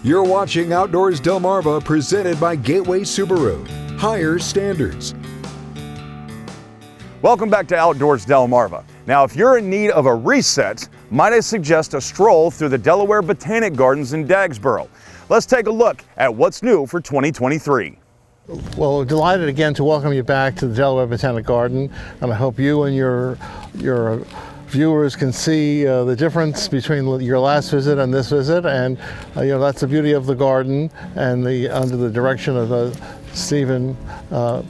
You're watching Outdoors Delmarva, presented by Gateway Subaru. Higher standards. Welcome back to Outdoors Delmarva. Now, if you're in need of a reset, might I suggest a stroll through the Delaware Botanic Gardens in Dagsboro. Let's take a look at what's new for 2023. Well, we're delighted again to welcome you back to the Delaware Botanic Garden, and I hope you and your viewers can see the difference between your last visit and this visit, and that's the beauty of the garden, and under the direction of Stephen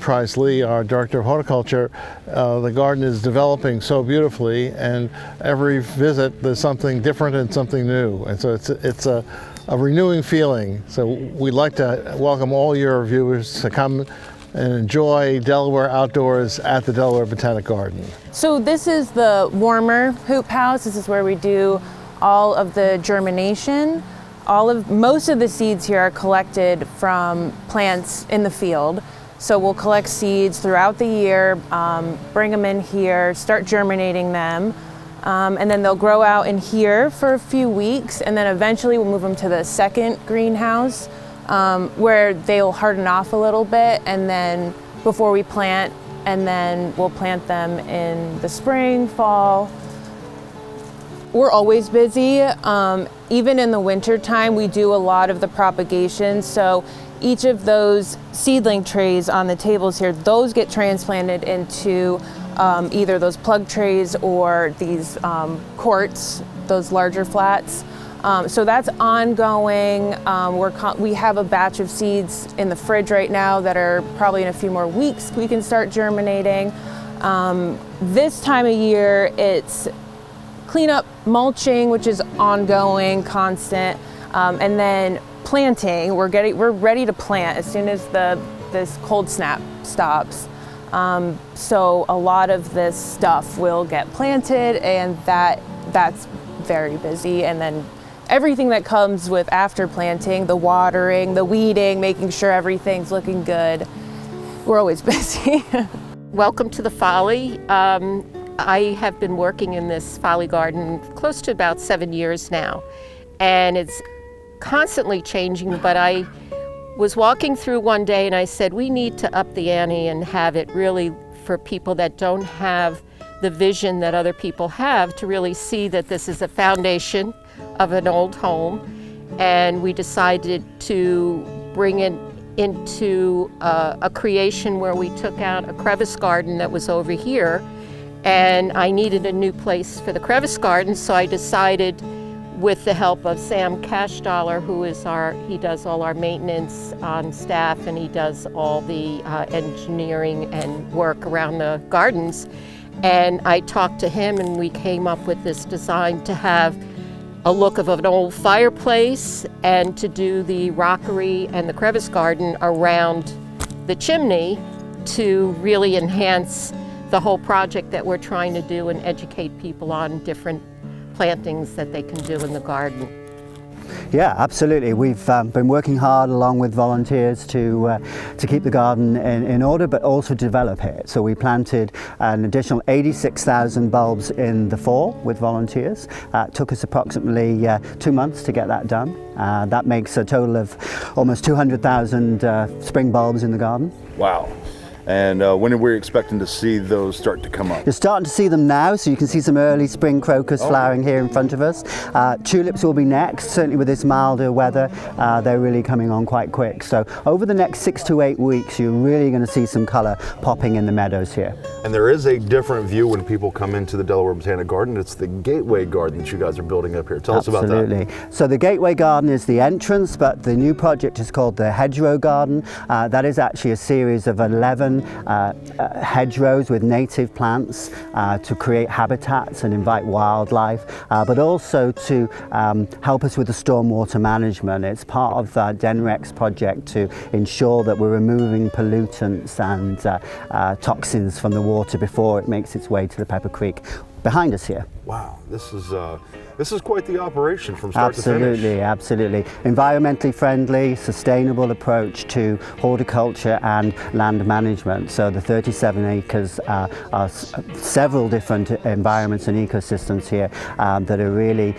Price Lee, our Director of Horticulture. The garden is developing so beautifully, and every visit there's something different and something new, and so it's a renewing feeling. So we'd like to welcome all your viewers to come and enjoy Delaware outdoors at the Delaware Botanic Garden. So this is the warmer hoop house. This is where we do all of the germination. Most of the seeds here are collected from plants in the field. So we'll collect seeds throughout the year, bring them in here, start germinating them, and then they'll grow out in here for a few weeks, and then eventually we'll move them to the second greenhouse, where they'll harden off a little bit, and then before we plant, and then we'll plant them in the spring, fall. We're always busy. Even in the winter time, we do a lot of the propagation. So each of those seedling trays on the tables here, those get transplanted into either those plug trays or these quarts, those larger flats. So that's ongoing. We have a batch of seeds in the fridge right now that are probably in a few more weeks we can start germinating. This time of year, it's cleanup, mulching, which is ongoing, constant, and then planting. We're ready to plant as soon as this cold snap stops. So a lot of this stuff will get planted, and that's very busy. And then everything that comes with after planting, the watering, the weeding, making sure everything's looking good. We're always busy. Welcome to the Folly. I have been working in this Folly Garden close to about 7 years now, and it's constantly changing, but I was walking through one day and I said, we need to up the ante and have it really for people that don't have the vision that other people have, to really see that this is a foundation of an old home. And we decided to bring it into a creation where we took out a crevice garden that was over here, and I needed a new place for the crevice garden, so I decided, with the help of Sam Cashdollar, who is he does all our maintenance on staff, and he does all the engineering and work around the gardens. And I talked to him, and we came up with this design to have a look of an old fireplace, and to do the rockery and the crevice garden around the chimney to really enhance the whole project that we're trying to do and educate people on different plantings that they can do in the garden. Yeah, absolutely. We've been working hard along with volunteers to keep the garden in order, but also develop it. So we planted an additional 86,000 bulbs in the fall with volunteers. It took us approximately 2 months to get that done. That makes a total of almost 200,000 spring bulbs in the garden. Wow. And when are we expecting to see those start to come up? You're starting to see them now, so you can see some early spring crocus flowering here in front of us. Tulips will be next, certainly with this milder weather. They're really coming on quite quick. So over the next 6 to 8 weeks, you're really going to see some colour popping in the meadows here. And there is a different view when people come into the Delaware Botanic Garden. It's the Gateway Garden that you guys are building up here. Tell us about that. Absolutely. So the Gateway Garden is the entrance, but the new project is called the Hedgerow Garden. That is actually a series of 11 hedgerows with native plants to create habitats and invite wildlife, but also to help us with the stormwater management. It's part of the DENREX project to ensure that we're removing pollutants and toxins from the water before it makes its way to the Pepper Creek behind us here. Wow, this is quite the operation from start to finish. Absolutely. Environmentally friendly, sustainable approach to horticulture and land management. So the 37 acres are several different environments and ecosystems here that are really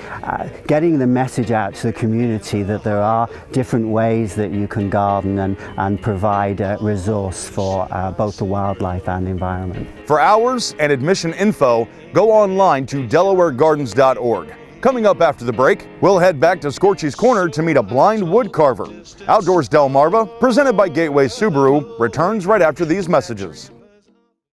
getting the message out to the community that there are different ways that you can garden and provide a resource for both the wildlife and environment. For hours and admission info, go online to DelawareGardens.org. Coming up after the break, we'll head back to Scorchy's Corner to meet a blind wood carver. Outdoors Delmarva, presented by Gateway Subaru, returns right after these messages.